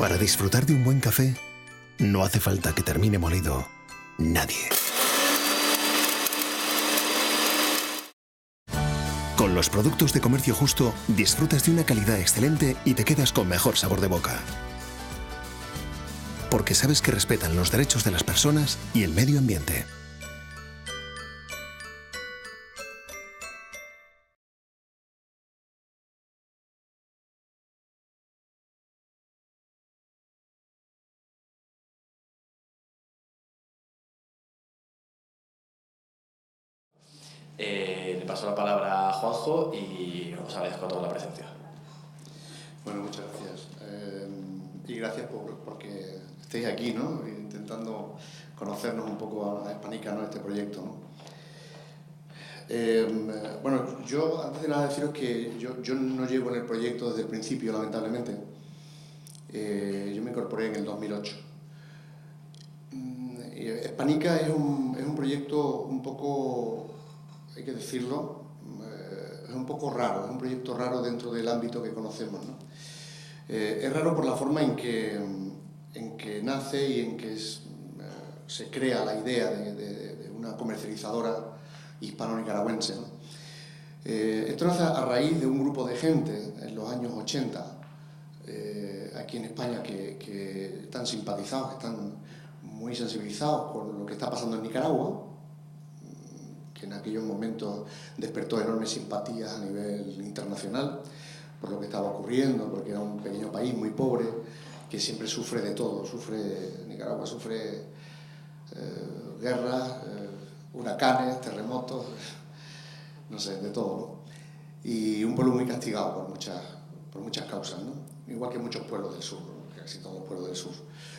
Para disfrutar de un buen café, no hace falta que termine molido nadie. Con los productos de Comercio Justo, disfrutas de una calidad excelente y te quedas con mejor sabor de boca. Porque sabes que respetan los derechos de las personas y el medio ambiente. Le paso la palabra a Juanjo y os agradezco a todos la presencia. Bueno, muchas gracias. Y gracias porque estéis aquí, ¿no? Intentando conocernos un poco a Hispanica, ¿no? Este proyecto, ¿no? Bueno, yo antes de nada deciros que yo no llevo en el proyecto desde el principio, lamentablemente. Yo me incorporé en el 2008. Hispanica es un proyecto un poco, hay que decirlo, es un poco raro, es un proyecto raro dentro del ámbito que conocemos, ¿no? Es raro por la forma en que nace y en que se crea la idea de una comercializadora hispano-nicaragüense, ¿no? Esto nace a raíz de un grupo de gente en los años 80, aquí en España, que están simpatizados, que están muy sensibilizados con lo que está pasando en Nicaragua, que en aquellos momentos despertó enormes simpatías a nivel internacional por lo que estaba ocurriendo, porque era un pequeño país muy pobre que siempre sufre de todo. Nicaragua sufre guerras, huracanes, terremotos, no sé, de todo, ¿no? Y un pueblo muy castigado por muchas causas, ¿no? Igual que muchos pueblos del sur, ¿no? Casi todos los pueblos del sur.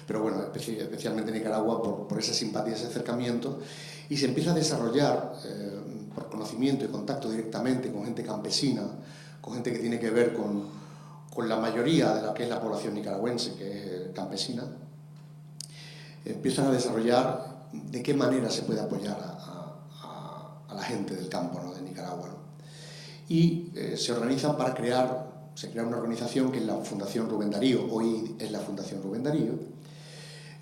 Pero bueno, especialmente Nicaragua por esa simpatía, ese acercamiento, y se empieza a desarrollar por conocimiento y contacto directamente con gente campesina, con gente que tiene que ver con la mayoría de la que es la población nicaragüense, que es campesina. Empiezan a desarrollar de qué manera se puede apoyar a la gente del campo, ¿no? De Nicaragua, ¿no? Y se crea una organización que es la Fundación Rubén Darío, hoy es la Fundación Rubén Darío,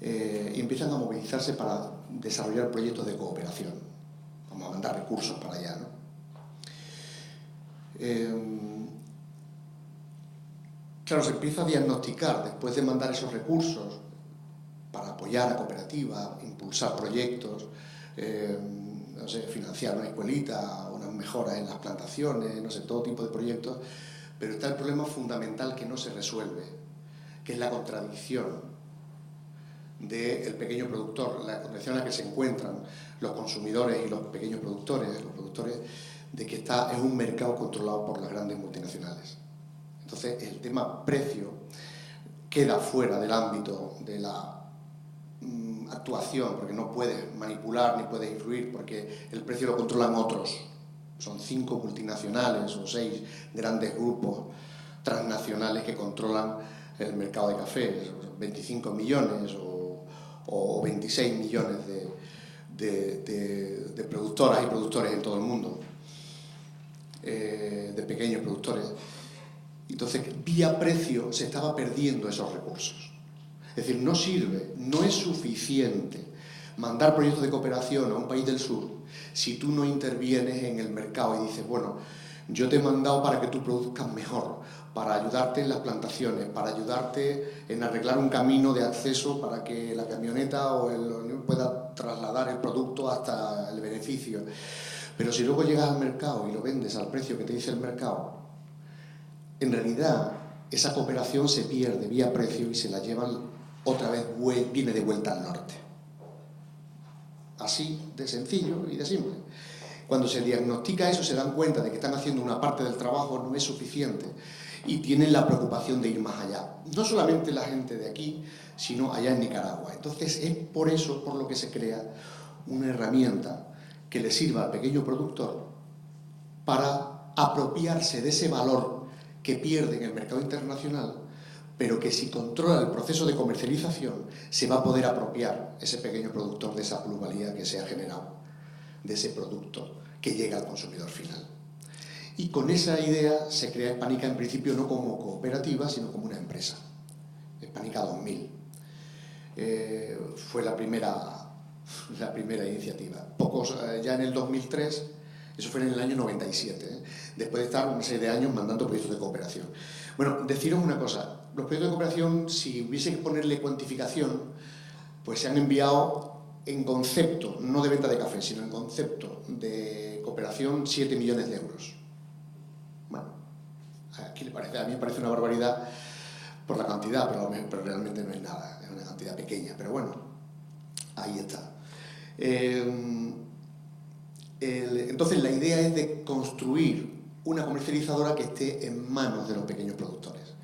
y empiezan a movilizarse para desarrollar proyectos de cooperación. Vamos a mandar recursos para allá, ¿no? Claro, se empieza a diagnosticar, después de mandar esos recursos para apoyar a cooperativas, impulsar proyectos, no sé, financiar una escuelita, unas mejoras en las plantaciones, no sé, todo tipo de proyectos, pero está el problema fundamental que no se resuelve, que es la contradicción del pequeño productor, la contradicción en la que se encuentran los consumidores y los pequeños productores, de que es un mercado controlado por las grandes multinacionales. Entonces, el tema precio queda fuera del ámbito de la actuación, porque no puedes manipular ni puedes influir, porque el precio lo controlan otros. Son 5 multinacionales o 6 grandes grupos transnacionales que controlan el mercado de café. 25 millones o 26 millones de productoras y productores en todo el mundo, de pequeños productores. Entonces, vía precio se estaba perdiendo esos recursos. Es decir, no sirve, no es suficiente mandar proyectos de cooperación a un país del sur si tú no intervienes en el mercado y dices, bueno, yo te he mandado para que tú produzcas mejor, para ayudarte en las plantaciones, para ayudarte en arreglar un camino de acceso para que la camioneta o el pueda trasladar el producto hasta el beneficio. Pero si luego llegas al mercado y lo vendes al precio que te dice el mercado, en realidad esa cooperación se pierde vía precio y se la llevan otra vez, viene de vuelta al norte. Así de sencillo y de simple. Cuando se diagnostica eso, se dan cuenta de que están haciendo una parte del trabajo, no es suficiente, y tienen la preocupación de ir más allá. No solamente la gente de aquí, sino allá en Nicaragua. Entonces es por eso por lo que se crea una herramienta que le sirva al pequeño productor para apropiarse de ese valor que pierde en el mercado internacional, pero que si controla el proceso de comercialización se va a poder apropiar ese pequeño productor de esa plusvalía que se ha generado, de ese producto que llega al consumidor final. Y con esa idea se crea Hispanica en principio no como cooperativa, sino como una empresa. Espanica 2000. Fue la primera iniciativa. Ya en el 2003, eso fue en el año 97, después de estar una serie de años mandando proyectos de cooperación. Bueno, deciros una cosa, los proyectos de cooperación, si hubiese que ponerle cuantificación, pues se han enviado en concepto, no de venta de café, sino en concepto de cooperación, 7 millones de euros. Bueno, a mí me parece una barbaridad por la cantidad, pero realmente no es nada, es una cantidad pequeña, pero bueno, ahí está. Entonces la idea es de construir una comercializadora que esté en manos de los pequeños productores.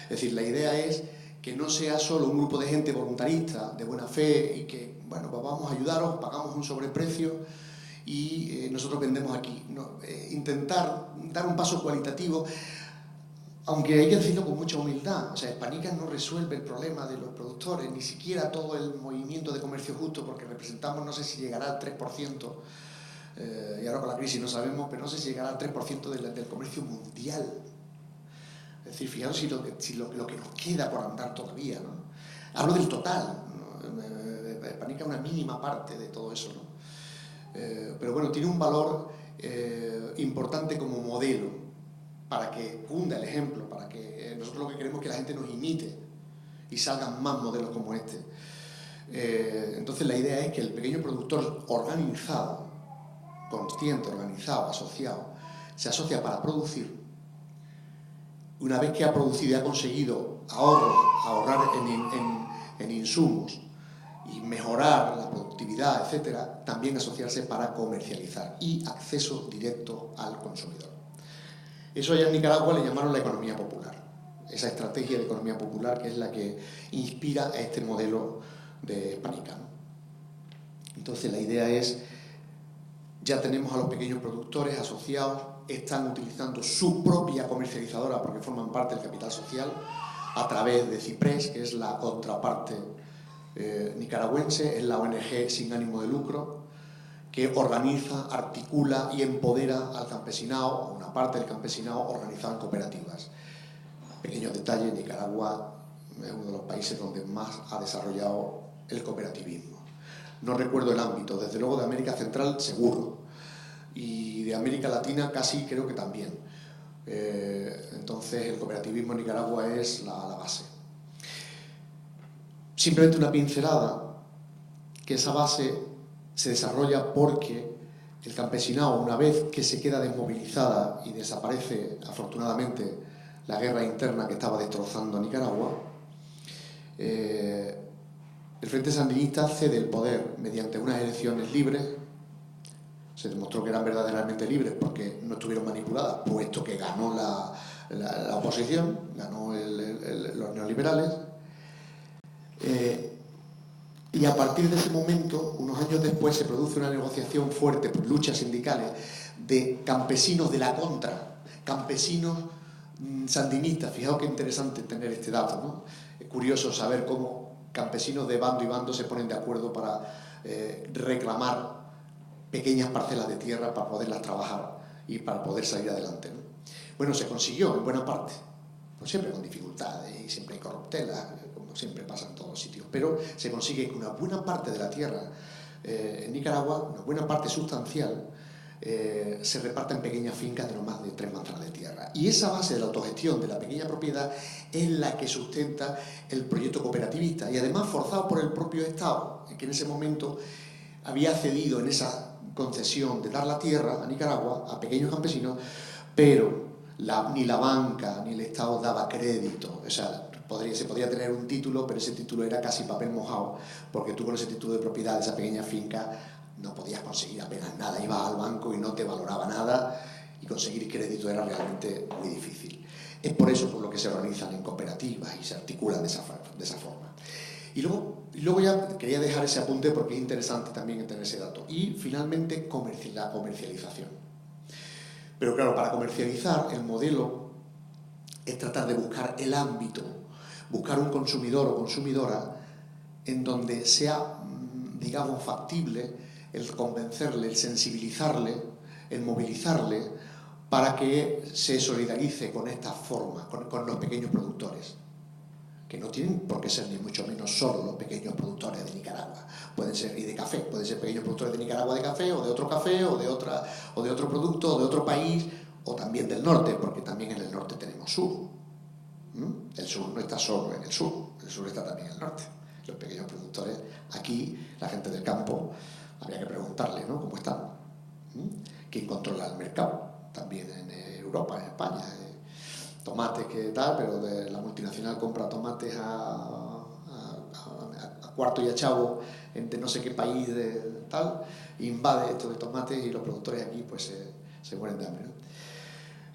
Es decir, la idea es que no sea solo un grupo de gente voluntarista, de buena fe, y que, bueno, pues vamos a ayudaros, pagamos un sobreprecio y nosotros vendemos aquí. No, intentar dar un paso cualitativo, aunque hay que decirlo con mucha humildad. O sea, Hispanica no resuelve el problema de los productores, ni siquiera todo el movimiento de comercio justo, porque representamos, no sé si llegará al 3%, y ahora con la crisis no sabemos, pero no sé si llegará al 3% del comercio mundial. Es decir, fijaros si lo que nos queda por andar todavía, ¿no? Hablo del total, ¿no? Hispanica es una mínima parte de todo eso, ¿no? Pero bueno, tiene un valor importante como modelo para que cunda el ejemplo, para que nosotros lo que queremos es que la gente nos imite y salgan más modelos como este. Entonces la idea es que el pequeño productor organizado, consciente, organizado, asociado, se asocia para producir. Una vez que ha producido y ha conseguido ahorrar en insumos y mejorar la productividad, etcétera, también asociarse para comercializar y acceso directo al consumidor. Eso allá en Nicaragua le llamaron la economía popular. Esa estrategia de economía popular que es la que inspira a este modelo de Hispanica, ¿no? Entonces la idea es, ya tenemos a los pequeños productores asociados, están utilizando su propia comercializadora porque forman parte del capital social a través de CIPRES, que es la contraparte nicaragüense, es la ONG sin ánimo de lucro que organiza, articula y empodera al campesinado, a una parte del campesinado organizado en cooperativas. Pequeño detalle, Nicaragua es uno de los países donde más ha desarrollado el cooperativismo. No recuerdo el ámbito, desde luego de América Central seguro, y de América Latina casi creo que también. Entonces el cooperativismo en Nicaragua es la base. Simplemente una pincelada, que esa base se desarrolla porque el campesinado, una vez que se queda desmovilizada y desaparece afortunadamente la guerra interna que estaba destrozando a Nicaragua, el Frente Sandinista cede el poder mediante unas elecciones libres. Se demostró que eran verdaderamente libres porque no estuvieron manipuladas, puesto que ganó la oposición, ganó los neoliberales. Y a partir de ese momento, unos años después, se produce una negociación fuerte por luchas sindicales de campesinos de la contra, campesinos sandinistas. Fijaos qué interesante tener este dato, ¿no? Es curioso saber cómo campesinos de bando y bando se ponen de acuerdo para reclamar pequeñas parcelas de tierra para poderlas trabajar y para poder salir adelante, ¿no? Bueno, se consiguió en buena parte, pues siempre con dificultades y siempre hay corruptelas, como siempre pasa en todos los sitios, pero se consigue que una buena parte de la tierra en Nicaragua, una buena parte sustancial, se reparta en pequeñas fincas de no más de 3 manzanas de tierra. Y esa base de la autogestión de la pequeña propiedad es la que sustenta el proyecto cooperativista, y además forzado por el propio Estado, que en ese momento había cedido en esa concesión de dar la tierra a Nicaragua, a pequeños campesinos, pero ni la banca ni el Estado daba crédito. O sea, se podía tener un título, pero ese título era casi papel mojado, porque tú con ese título de propiedad de esa pequeña finca no podías conseguir apenas nada. Ibas al banco y no te valoraba nada, y conseguir crédito era realmente muy difícil. Es por eso por lo que se organizan en cooperativas y se articulan de esa forma. Y luego ya quería dejar ese apunte porque es interesante también tener ese dato. Y finalmente la comercialización. Pero claro, para comercializar el modelo es tratar de buscar el ámbito, buscar un consumidor o consumidora en donde sea, digamos, factible el convencerle, el sensibilizarle, el movilizarle para que se solidarice con esta forma, con los pequeños productores, que no tienen por qué ser ni mucho menos solo los pequeños productores de Nicaragua, pueden ser, y de café, pueden ser pequeños productores de Nicaragua de café, o de otro café, o de otro producto, o de otro país, o también del norte, porque también en el norte tenemos sur. El sur no está solo en el sur está también en el norte. Los pequeños productores, aquí, la gente del campo, habría que preguntarle, ¿no?, cómo están. ¿Quién controla el mercado? También en Europa, en España. Tomates que tal, pero la multinacional compra tomates a cuarto y a chavo de no sé qué país de tal, invade esto de tomates y los productores aquí pues se mueren de hambre, ¿no?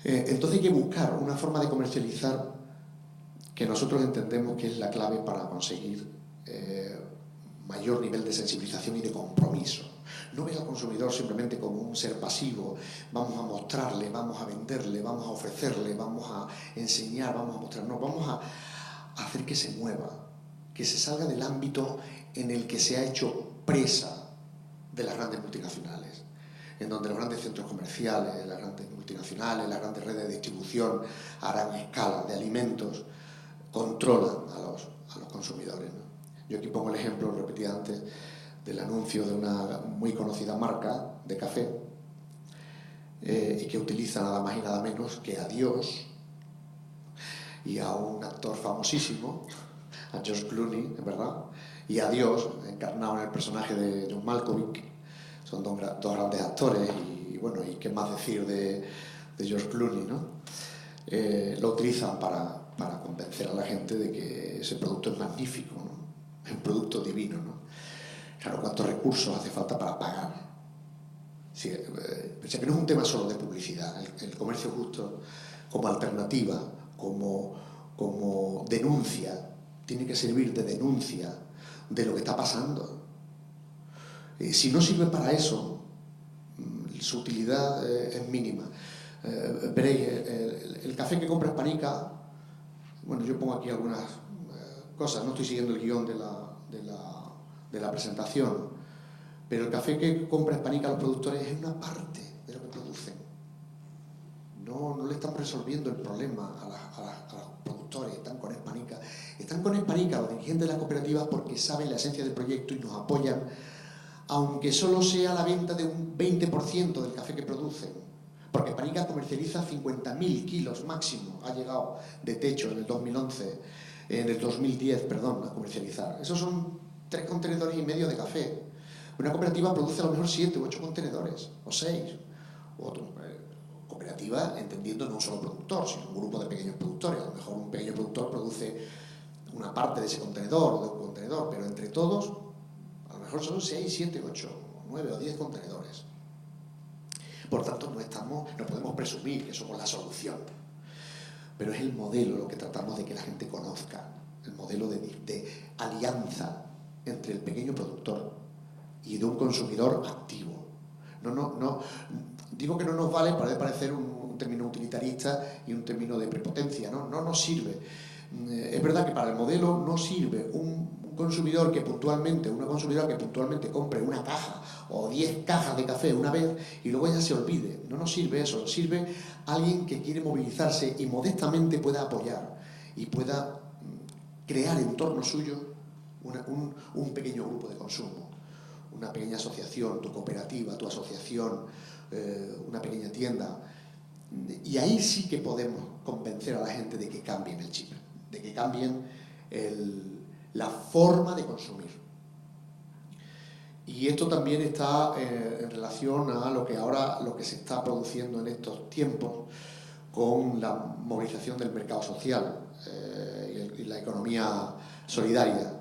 Entonces hay que buscar una forma de comercializar que nosotros entendemos que es la clave para conseguir mayor nivel de sensibilización y de compromiso. No ver al consumidor simplemente como un ser pasivo, vamos a mostrarle, vamos a venderle, vamos a ofrecerle, vamos a enseñar, vamos a mostrarnos, vamos a hacer que se mueva, que se salga del ámbito en el que se ha hecho presa de las grandes multinacionales, en donde los grandes centros comerciales, las grandes multinacionales, las grandes redes de distribución a gran escala de alimentos controlan a los consumidores, ¿no? Yo aquí pongo el ejemplo, lo repetí antes, del anuncio de una muy conocida marca de café y que utiliza nada más y nada menos que a Dios y a un actor famosísimo, a George Clooney, ¿verdad?, y a Dios, encarnado en el personaje de John Malkovich. Son dos grandes actores y bueno, y qué más decir de George Clooney, ¿no? Lo utilizan para convencer a la gente de que ese producto es magnífico, ¿no? Es un producto divino, ¿no? Claro, ¿cuántos recursos hace falta para pagar? Sí, pensé que no es un tema solo de publicidad. El comercio justo como alternativa, como denuncia, tiene que servir de denuncia de lo que está pasando. Si no sirve para eso, su utilidad es mínima. Veréis, el café que compra Espanica, bueno, yo pongo aquí algunas cosas, no estoy siguiendo el guión de la presentación, pero el café que compra Espanica a los productores es una parte de lo que producen. No le estamos resolviendo el problema a los productores. Están con Espanica los dirigentes de las cooperativas porque saben la esencia del proyecto y nos apoyan, aunque solo sea la venta de un 20% del café que producen, porque Espanica comercializa 50.000 kilos máximo, ha llegado de techo en el 2010, a comercializar. Esos son 3,5 contenedores de café. Una cooperativa produce a lo mejor 7 u 8 contenedores, o 6. Cooperativa entendiendo no un solo productor, sino un grupo de pequeños productores. A lo mejor un pequeño productor produce una parte de ese contenedor o de un contenedor, pero entre todos a lo mejor son 6, 7, 8, 9 o 10 contenedores. Por tanto, no podemos presumir que somos la solución, pero es el modelo lo que tratamos de que la gente conozca, el modelo de alianza entre el pequeño productor y de un consumidor activo. No, digo que no nos vale para parecer un término utilitarista y un término de prepotencia, no nos sirve. Es verdad que para el modelo no sirve un consumidor que puntualmente, una consumidora que puntualmente compre una caja o 10 cajas de café una vez y luego ya se olvide. No nos sirve eso, nos sirve alguien que quiere movilizarse y modestamente pueda apoyar y pueda crear en torno suyo un pequeño grupo de consumo, una pequeña asociación, tu cooperativa, tu asociación, una pequeña tienda. Y ahí sí que podemos convencer a la gente de que cambien el chip, de que cambien la forma de consumir. Y esto también está en relación a lo que se está produciendo en estos tiempos con la movilización del mercado social y la economía solidaria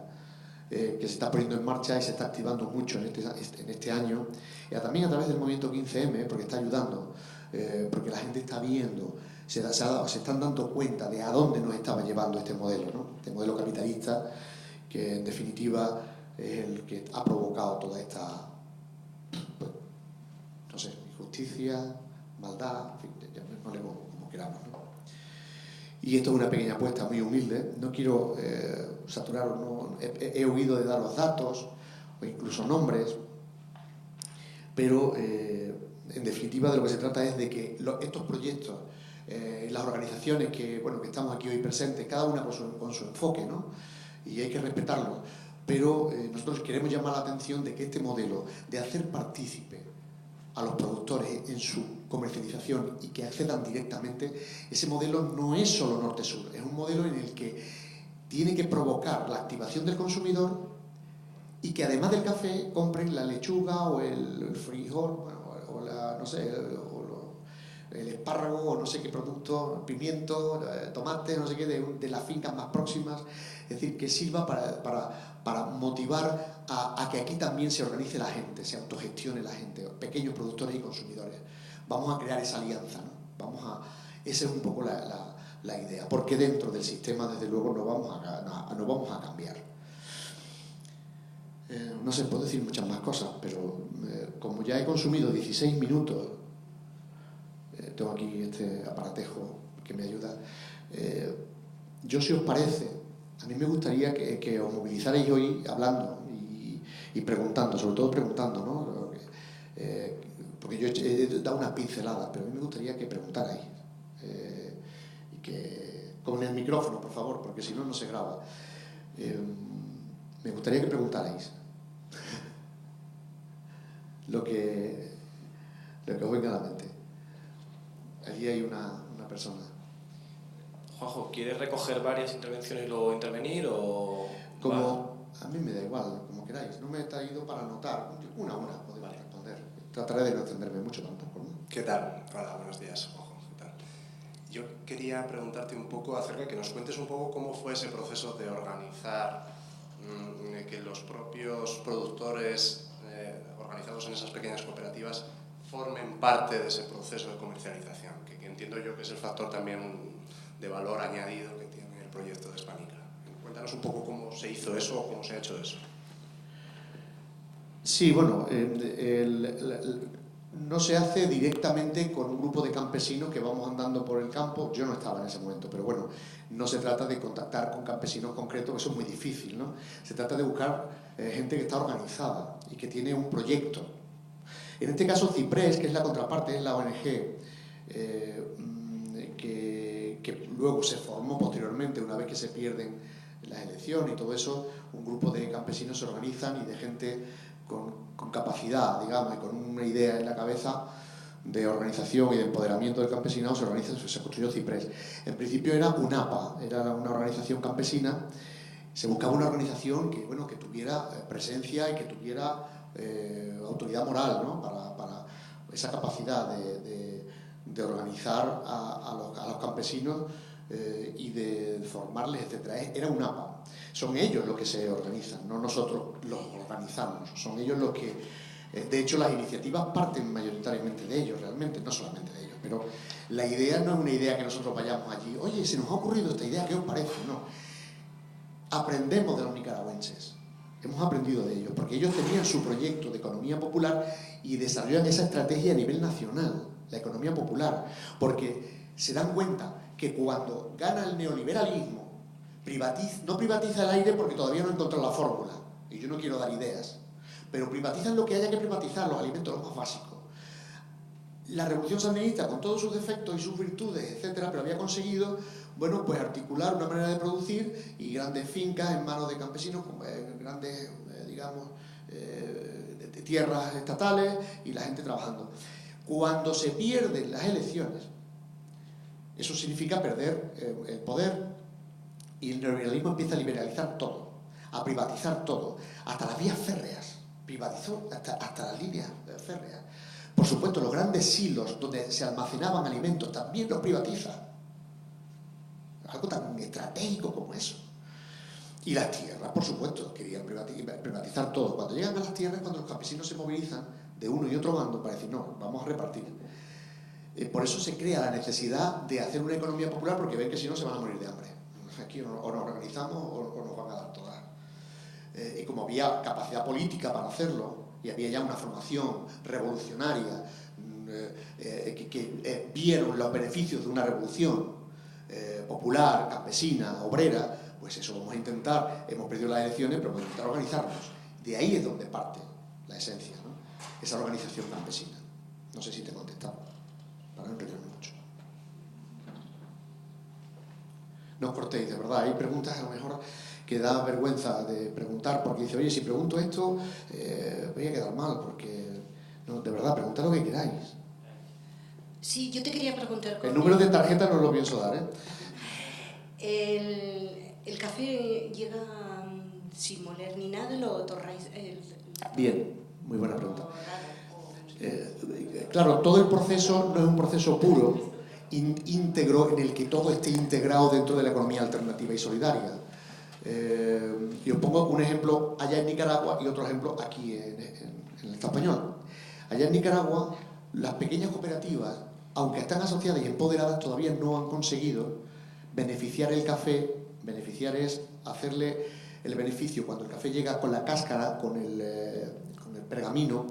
que se está poniendo en marcha y se está activando mucho en este año, y también a través del movimiento 15M, porque está ayudando, porque la gente está viendo, se están dando cuenta de a dónde nos estaba llevando este modelo, ¿no? Este modelo capitalista que en definitiva es el que ha provocado toda esta, pues, no sé, injusticia, maldad, en fin, llamémosle como queramos, ¿no? Y esto es una pequeña apuesta muy humilde. No quiero saturaros, no, he huido de dar los datos o incluso nombres, pero en definitiva de lo que se trata es de que estos proyectos las organizaciones que estamos aquí hoy presentes, cada una con su enfoque, ¿no? Y hay que respetarlo. Pero nosotros queremos llamar la atención de que este modelo de hacer partícipe a los productores en su comercialización y que accedan directamente, ese modelo no es solo norte-sur, es un modelo en el que tiene que provocar la activación del consumidor y que además del café compren la lechuga o el frijol, o la, no sé, el espárrago o no sé qué producto, pimiento, tomate, no sé qué, de las fincas más próximas. Es decir, que sirva para motivar a que aquí también se organice la gente, se autogestione la gente, pequeños productores y consumidores. Vamos a crear esa alianza, ¿no? Esa es un poco la idea, porque dentro del sistema, desde luego, no vamos a cambiar. No sé, puedo decir muchas más cosas, pero como ya he consumido 16 minutos, tengo aquí este aparatejo que me ayuda, yo, si os parece, a mí me gustaría que os movilizarais hoy hablando y preguntando, sobre todo preguntando, ¿no? Porque yo he dado unas pinceladas, pero a mí me gustaría que preguntarais. Y que, con el micrófono, por favor, porque si no, no se graba. Me gustaría que preguntarais lo que os venga a la mente. Allí hay una persona. Juanjo, ¿quieres recoger varias intervenciones y luego intervenir o...? A mí me da igual, como queráis. No me he traído para anotar. Una podemos responder. Trataré de no extenderme mucho tampoco, ¿no? ¿Qué tal? Hola, buenos días, Juanjo. ¿Qué tal? Yo quería preguntarte un poco acerca de que nos cuentes un poco cómo fue ese proceso de organizar, que los propios productores organizados en esas pequeñas cooperativas formen parte de ese proceso de comercialización, que entiendo yo que es el factor también de valor añadido que tiene el proyecto de Hispanica. Cuéntanos un poco cómo se hizo eso o cómo se ha hecho eso. Sí, bueno, no se hace directamente con un grupo de campesinos que vamos andando por el campo. Yo no estaba en ese momento, pero bueno, no se trata de contactar con campesinos concretos, que eso es muy difícil, ¿no? Se trata de buscar gente que está organizada y que tiene un proyecto. En este caso, Ciprés, que es la contraparte, es la ONG que luego se formó posteriormente, una vez que se pierden las elecciones y todo eso, un grupo de campesinos se organizan y de gente con capacidad, digamos, y con una idea en la cabeza de organización y de empoderamiento del campesinado, se organiza, se construyó Ciprés. En principio era UNAPA, era una organización campesina. Se buscaba una organización que tuviera presencia y que tuviera autoridad moral, ¿no? Para esa capacidad de organizar a los campesinos y de formarles, etc. Era UNAPA. Son ellos los que se organizan, no nosotros los organizamos. Son ellos los que... de hecho, las iniciativas parten mayoritariamente de ellos, realmente, no solamente de ellos. Pero la idea no es una idea que nosotros vayamos allí. Oye, se nos ha ocurrido esta idea, ¿qué os parece? No. Aprendemos de los nicaragüenses. Hemos aprendido de ellos, porque ellos tenían su proyecto de economía popular y desarrollan esa estrategia a nivel nacional, la economía popular, porque se dan cuenta que cuando gana el neoliberalismo, no privatiza el aire porque todavía no ha encontrado la fórmula, y yo no quiero dar ideas, pero privatizan lo que haya que privatizar, los alimentos, los más básicos. La revolución sandinista, con todos sus defectos y sus virtudes, etcétera, pero había conseguido, pues articular una manera de producir y grandes fincas en manos de campesinos, grandes, de tierras estatales y la gente trabajando. Cuando se pierden las elecciones, eso significa perder el poder, y el neoliberalismo empieza a liberalizar todo, a privatizar todo, hasta las vías férreas. Privatizó hasta las líneas férreas. Por supuesto, los grandes silos donde se almacenaban alimentos también los privatiza. Algo tan estratégico como eso. Y las tierras, por supuesto, querían privatizar todo. Cuando llegan a las tierras, cuando los campesinos se movilizan de uno y otro bando para decir, no, vamos a repartir. Por eso se crea la necesidad de hacer una economía popular, porque ven que si no se van a morir de hambre. Aquí o nos organizamos o nos van a dar todas. Y como había capacidad política para hacerlo, y había ya una formación revolucionaria que vieron los beneficios de una revolución popular, campesina, obrera, pues eso vamos a intentar. Hemos perdido las elecciones, pero vamos a intentar organizarnos. De ahí es donde parte la esencia, ¿no? Esa organización campesina. No sé si te he contestado, para no enredarme mucho. No os cortéis, de verdad. Hay preguntas a lo mejor que da vergüenza de preguntar, porque dice, oye, si pregunto esto, voy a quedar mal, porque... No, de verdad, preguntad lo que queráis. Sí, yo te quería preguntar... El número de tarjeta no lo pienso dar, El café llega sin moler ni nada, lo torráis... Bien, muy buena pregunta. Claro, todo el proceso no es un proceso puro, íntegro, en el que todo esté integrado dentro de la economía alternativa y solidaria. Y os pongo un ejemplo allá en Nicaragua y otro ejemplo aquí en el Estado español. Allá en Nicaragua, las pequeñas cooperativas, aunque están asociadas y empoderadas, todavía no han conseguido beneficiar el café. Beneficiar es hacerle el beneficio cuando el café llega con la cáscara, con el pergamino,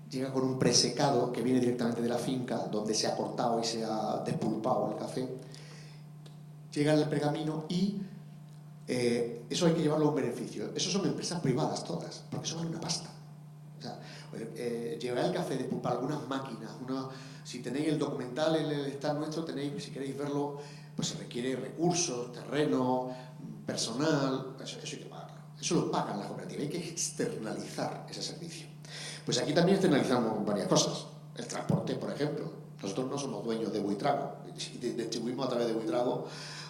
llega con un presecado que viene directamente de la finca, donde se ha cortado y se ha despulpado el café. Llega el pergamino y eso hay que llevarlo a un beneficio. Eso son empresas privadas todas, porque eso vale una pasta. O sea, llevar el café, despulpar algunas máquinas, si tenéis el documental en el stand nuestro, tenéis, si queréis verlo, pues se requiere recursos, terreno, personal, eso hay que pagarlo. Eso lo pagan las cooperativas, hay que externalizar ese servicio. Pues aquí también externalizamos varias cosas. El transporte, por ejemplo. Nosotros no somos dueños de Buitrago, distribuimos a través de Buitrago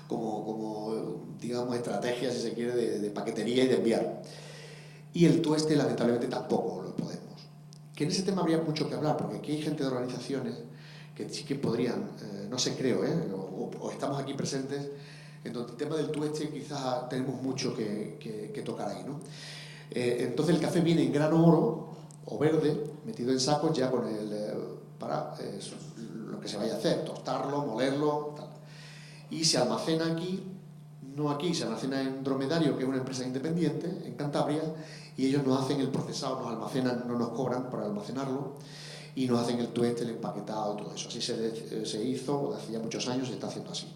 como digamos, estrategia, si se quiere, de paquetería y de enviar. Y el tueste, lamentablemente, tampoco lo podemos. Que en ese tema habría mucho que hablar, porque aquí hay gente de organizaciones que sí que podrían, no sé, creo, o estamos aquí presentes, en donde el tema del tueste quizás tenemos mucho que tocar ahí, ¿no? Entonces el café viene en grano oro o verde, metido en sacos ya con para lo que se vaya a hacer, tostarlo, molerlo, tal. Y se almacena aquí, no aquí, se almacena en Dromedario, que es una empresa independiente, en Cantabria, y ellos nos hacen el procesado, nos almacenan, no nos cobran por almacenarlo, y nos hacen el tueste, el empaquetado, todo eso. Así se hizo hace ya muchos años, se está haciendo así.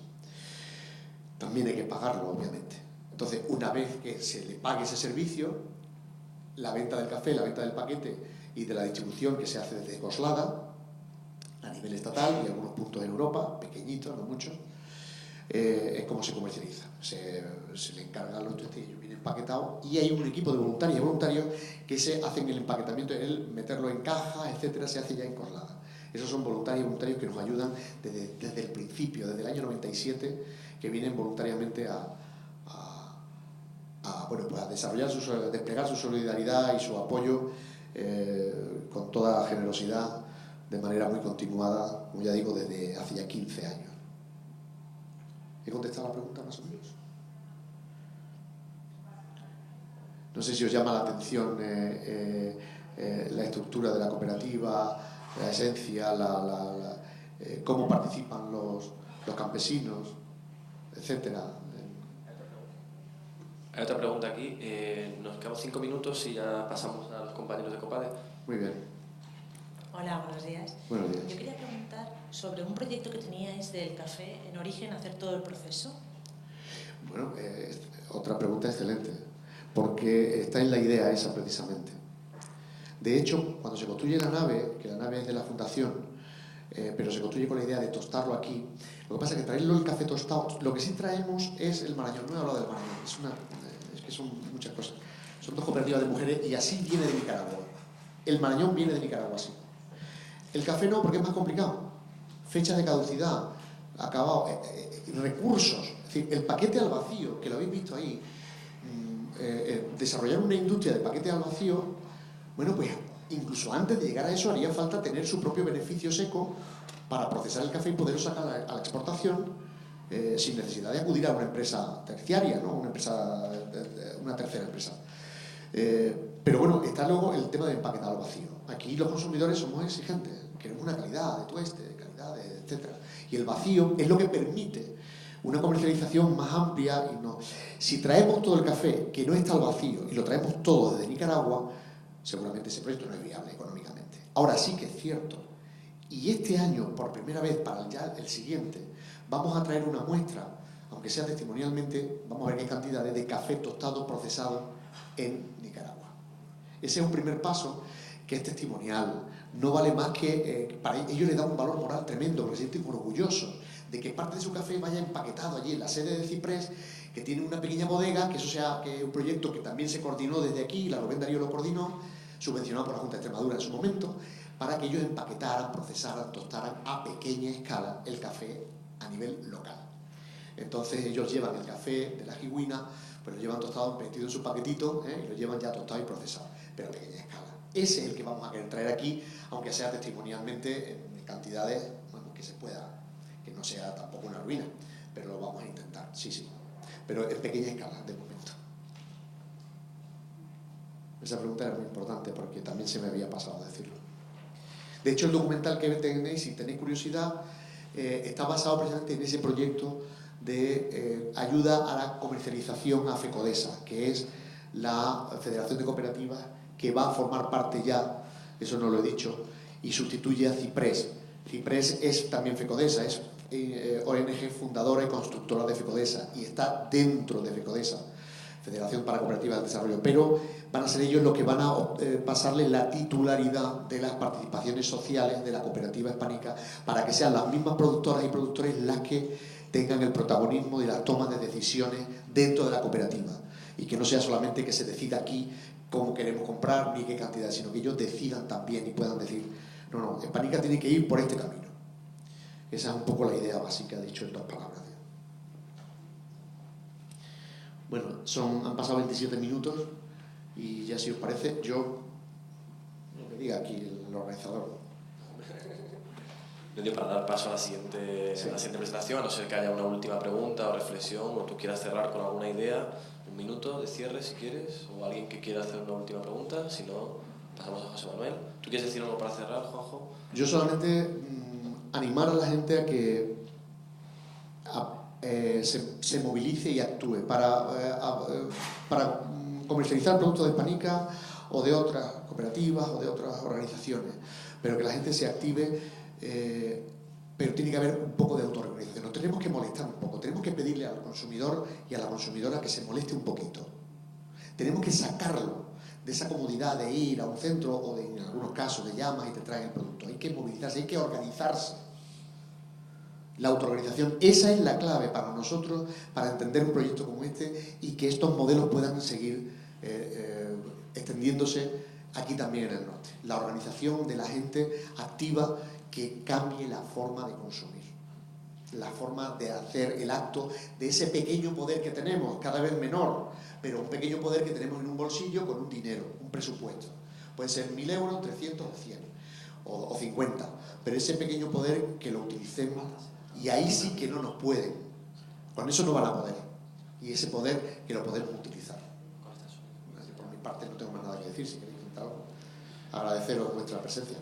También hay que pagarlo, obviamente. Entonces, una vez que se le pague ese servicio, la venta del café, la venta del paquete y de la distribución que se hace desde Coslada, a nivel estatal y algunos puntos en Europa, pequeñitos, no muchos, es como se comercializa. Se le encargan los tuestillos bien empaquetados y hay un equipo de voluntarios y voluntarios que se hacen el empaquetamiento, el meterlo en cajas, etcétera, se hace ya en Coslada. Esos son voluntarios que nos ayudan desde el principio, desde el año 97, que vienen voluntariamente a desarrollar desplegar su solidaridad y su apoyo con toda generosidad, de manera muy continuada, como ya digo, desde hace ya 15 años. ¿He contestado la pregunta más o menos? No sé si os llama la atención la estructura de la cooperativa, la esencia, cómo participan los campesinos, etcétera. Hay otra pregunta aquí. Nos quedamos 5 minutos y ya pasamos a los compañeros de COPADE. Muy bien. Hola, buenos días. Buenos días. Yo quería preguntar sobre un proyecto que teníais del café en origen, hacer todo el proceso. Bueno, otra pregunta excelente, porque está en la idea esa precisamente. De hecho, cuando se construye la nave, que la nave es de la fundación, pero se construye con la idea de tostarlo aquí, lo que pasa es que traerlo el café tostado, lo que sí traemos es el Marañón. No he hablado del Marañón, es que son muchas cosas. Son dos cooperativas de mujeres y así viene de Nicaragua. El Marañón viene de Nicaragua, así. El café no, porque es más complicado. Fecha de caducidad, acabado, recursos. Es decir, el paquete al vacío, que lo habéis visto ahí, desarrollar una industria de paquete al vacío, bueno, pues incluso antes de llegar a eso haría falta tener su propio beneficio seco para procesar el café y poderlo sacar a la exportación sin necesidad de acudir a una empresa terciaria, ¿no? Una tercera empresa. Pero bueno, está luego el tema de empaquetar al vacío. Aquí los consumidores somos exigentes, queremos una calidad de tueste, de calidad, etc. Y el vacío es lo que permite una comercialización más amplia. Si traemos todo el café que no está al vacío y lo traemos todo desde Nicaragua, seguramente ese proyecto no es viable económicamente. Ahora sí que es cierto. Y este año, por primera vez, para ya el siguiente, vamos a traer una muestra, aunque sea testimonialmente, vamos a ver qué cantidades de café tostado procesado en Nicaragua. Ese es un primer paso que es testimonial. No vale más que para ellos les da un valor moral tremendo, porque se sienten orgullosos de que parte de su café vaya empaquetado allí en la sede de Ciprés, que tiene una pequeña bodega, que eso sea que un proyecto que también se coordinó desde aquí, la Rubén Darío lo coordinó, subvencionado por la Junta de Extremadura en su momento, para que ellos empaquetaran, procesaran, tostaran a pequeña escala el café a nivel local. Entonces ellos llevan el café de la Jigüina, pues lo llevan tostado, metido en su paquetito, y lo llevan ya tostado y procesado, pero a pequeña escala. Ese es el que vamos a querer traer aquí, aunque sea testimonialmente en cantidades, bueno, que se pueda, que no sea tampoco una ruina, pero lo vamos a intentar, sí, pero en pequeña escala de momento. Esa pregunta era muy importante porque también se me había pasado decirlo. De hecho, el documental que tenéis, si tenéis curiosidad, está basado precisamente en ese proyecto de ayuda a la comercialización a FECODESA, que es la Federación de Cooperativas que va a formar parte ya, eso no lo he dicho, y sustituye a Ciprés. Ciprés es también FECODESA, es ONG fundadora y constructora de FECODESA y está dentro de FECODESA, Federación para Cooperativas de Desarrollo, pero van a ser ellos los que van a pasarle la titularidad de las participaciones sociales de la cooperativa hispánica para que sean las mismas productoras y productores las que tengan el protagonismo de las tomas de decisiones dentro de la cooperativa y que no sea solamente que se decida aquí cómo queremos comprar ni qué cantidad, sino que ellos decidan también y puedan decir no, Hispánica tiene que ir por este camino. Esa es un poco la idea básica, dicho en 2 palabras. Bueno, han pasado 27 minutos y ya si os parece, yo lo que diga aquí el organizador. No dio para dar paso a la siguiente presentación, a no ser que haya una última pregunta o reflexión o tú quieras cerrar con alguna idea. 1 minuto de cierre si quieres, o alguien que quiera hacer una última pregunta, si no, pasamos a José Manuel. ¿Tú quieres decir algo para cerrar, Juanjo? Yo solamente animar a la gente a que se movilice y actúe para comercializar productos de Hispánica o de otras cooperativas o de otras organizaciones, pero que la gente se active, pero tiene que haber un poco de autorregulación. Nos tenemos que molestar un poco, tenemos que pedirle al consumidor y a la consumidora que se moleste un poquito. Tenemos que sacarlo de esa comodidad de ir a un centro o en algunos casos de llamas y te traen el producto. Hay que movilizarse, hay que organizarse. La autoorganización, esa es la clave para nosotros, para entender un proyecto como este y que estos modelos puedan seguir extendiéndose aquí también en el norte. La organización de la gente activa que cambie la forma de consumir, la forma de hacer el acto de ese pequeño poder que tenemos, cada vez menor, pero un pequeño poder que tenemos en un bolsillo con un dinero, un presupuesto. Puede ser 1.000 euros, 300 o 100 o 50, pero ese pequeño poder que lo utilicemos. Y ahí sí que no nos pueden. Con eso no van a poder. Y ese poder que lo podemos utilizar. Por mi parte no tengo más nada que decir. Si queréis comentar algo. Agradeceros vuestra presencia.